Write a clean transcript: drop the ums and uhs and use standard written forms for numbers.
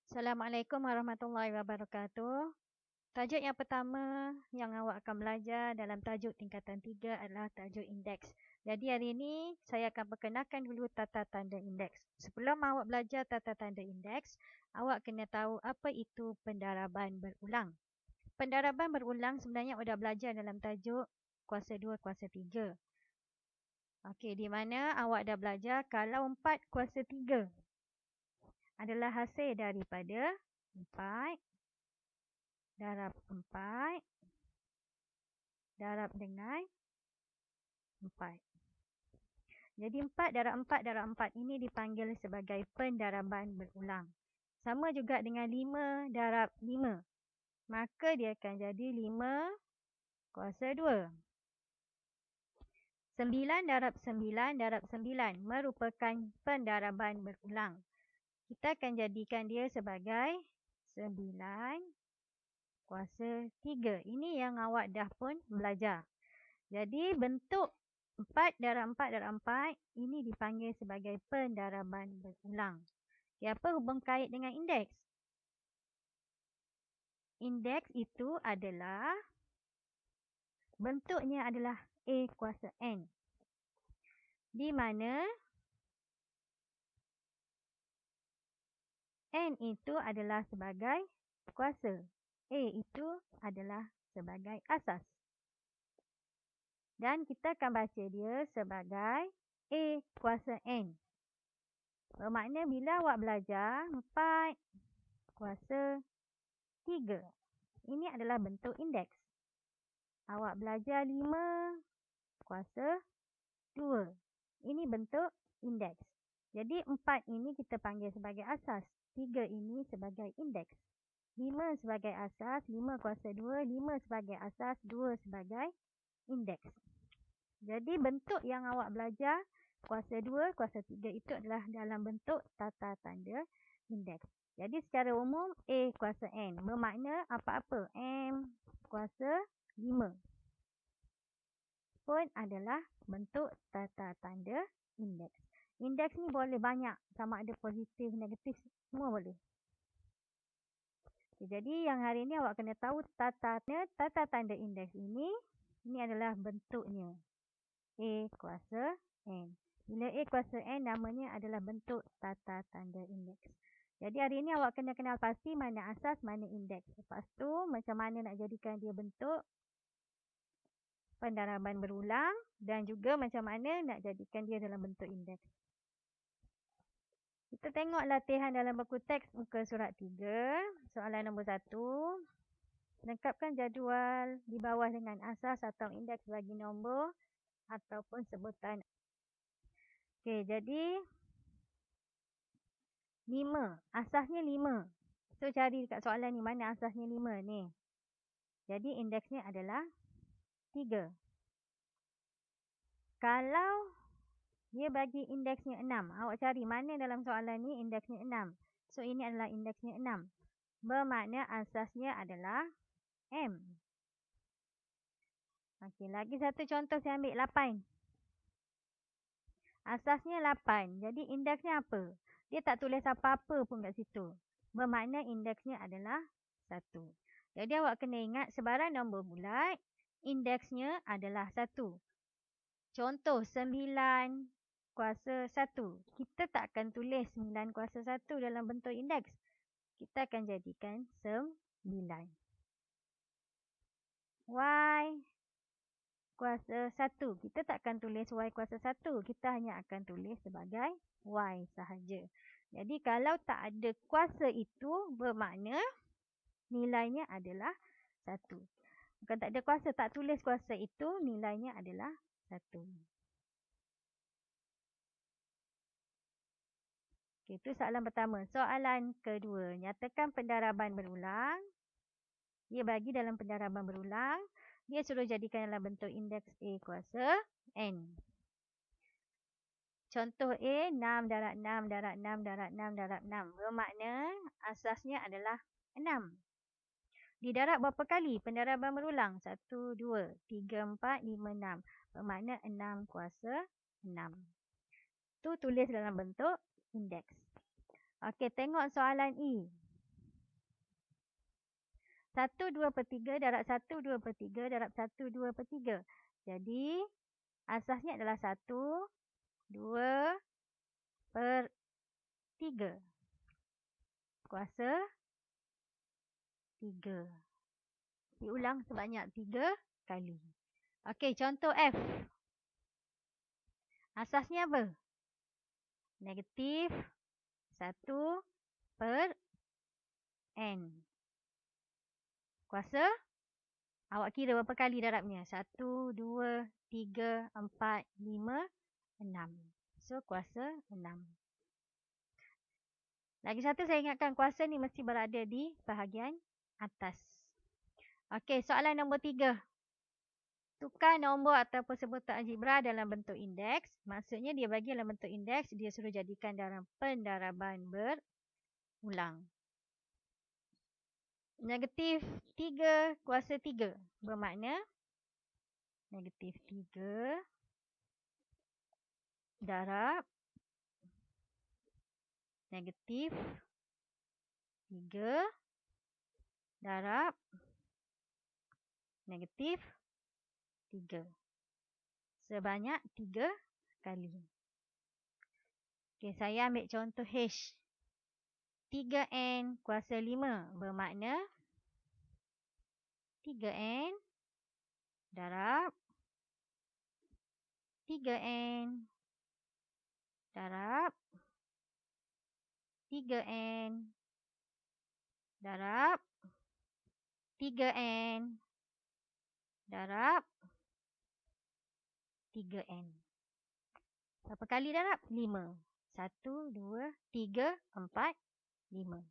Assalamualaikum warahmatullahi wabarakatuh. Tajuk yang pertama yang awak akan belajar dalam tajuk tingkatan 3 adalah tajuk indeks. Jadi hari ini saya akan perkenalkan dulu tata tanda indeks. Sebelum awak belajar tata tanda indeks, awak kena tahu apa itu pendaraban berulang. Pendaraban berulang sebenarnya sudah belajar dalam tajuk kuasa 2, kuasa 3. Okey, di mana awak dah belajar kalau 4 kuasa 3 adalah hasil daripada 4 darab 4 darab dengan 4. Jadi 4 darab 4 darab 4 ini dipanggil sebagai pendaraban berulang. Sama juga dengan 5 darab 5. Maka dia akan jadi 5 kuasa 2. 9 darab 9 darab 9 merupakan pendaraban berulang. Kita akan jadikan dia sebagai 9 kuasa 3. Ini yang awak dah pun belajar. Jadi bentuk 4 darab 4 darab 4 ini dipanggil sebagai pendaraban berulang. Okay, apa hubung kait dengan indeks? Indeks itu adalah bentuknya adalah A kuasa N. Di mana N itu adalah sebagai kuasa. A itu adalah sebagai asas. Dan kita akan baca dia sebagai A kuasa N. Bermakna bila awak belajar 4 kuasa 3. Ini adalah bentuk indeks. Awak belajar 5 kuasa 2. Ini bentuk indeks. Jadi 4 ini kita panggil sebagai asas. 3 ini sebagai indeks. 5 sebagai asas, 5 kuasa 2, 5 sebagai asas, 2 sebagai indeks. Jadi bentuk yang awak belajar kuasa 2, kuasa 3 itu adalah dalam bentuk tata tanda indeks. Jadi secara umum A kuasa N bermakna apa-apa M kuasa 5 pun adalah bentuk tata tanda indeks. Indeks ni boleh banyak, sama ada positif, negatif, semua boleh. Jadi yang hari ini awak kena tahu tata tanda indeks ini adalah bentuknya A kuasa N. Bila A kuasa N namanya adalah bentuk tata tanda indeks. Jadi hari ini awak kena kenal pasti mana asas, mana indeks. Lepas tu macam mana nak jadikan dia bentuk pendaraban berulang dan juga macam mana nak jadikan dia dalam bentuk indeks. Kita tengok latihan dalam buku teks muka surat 3, soalan nombor 1. Lengkapkan jadual di bawah dengan asas atau indeks bagi nombor ataupun sebutan. Okey, jadi 5. Asasnya 5. So cari dekat soalan ni mana asasnya 5 ni. Jadi indeksnya adalah 3. Kalau dia bagi indeksnya 6, awak cari mana dalam soalan ni indeksnya 6. So ini adalah indeksnya 6. Bermakna asasnya adalah M. Okey, lagi satu contoh saya ambil 8. Asasnya 8. Jadi indeksnya apa? Dia tak tulis apa-apa pun kat situ. Bermakna indeksnya adalah 1. Jadi awak kena ingat sebarang nombor bulat, indeksnya adalah 1. Contoh 9 kuasa 1. Kita tak akan tulis 9 kuasa 1 dalam bentuk indeks. Kita akan jadikan 9. Y kuasa 1. Kita tak akan tulis Y kuasa 1. Kita hanya akan tulis sebagai Y sahaja. Jadi kalau tak ada kuasa itu bermakna nilainya adalah 1. Bukan tak ada kuasa, tak tulis kuasa itu nilainya adalah 1. Okay, itu soalan pertama. Soalan kedua, nyatakan pendaraban berulang. Dia bagi dalam pendaraban berulang. Dia suruh jadikan dalam bentuk indeks A kuasa N. Contoh A, 6 darab 6 darab 6 darab 6 darab 6. Bermakna asasnya adalah 6. Didarab berapa kali? Pendaraban berulang. 1, 2, 3, 4, 5, 6. Bermakna 6 kuasa 6. Tu tulis dalam bentuk indeks. Okey, tengok soalan E. 1 2/3 darab 1 2/3 darab 1 2/3. Jadi, asasnya adalah 1 2/3. Kuasa 3. Diulang sebanyak 3 kali. Okey, contoh F. Asasnya apa? Negatif 1/n. Kuasa, awak kira berapa kali darabnya? 1, 2, 3, 4, 5, 6. So, kuasa 6. Lagi satu saya ingatkan, kuasa ni mesti berada di bahagian atas. Okey, soalan nombor 3. Tukar nombor ataupun sebutan algebra dalam bentuk indeks. Maksudnya dia bagi dalam bentuk indeks, dia suruh jadikan dalam pendaraban berulang. Negatif 3 kuasa 3 bermakna negatif 3 darab negatif 3 darab negatif 3. Sebanyak 3 kali. Okey, saya ambil contoh H. 3n kuasa 5 bermakna 3n darab 3n darab 3n darab 3n darab 3n. Berapa kali darab? 5. 1, 2, 3, 4, 5.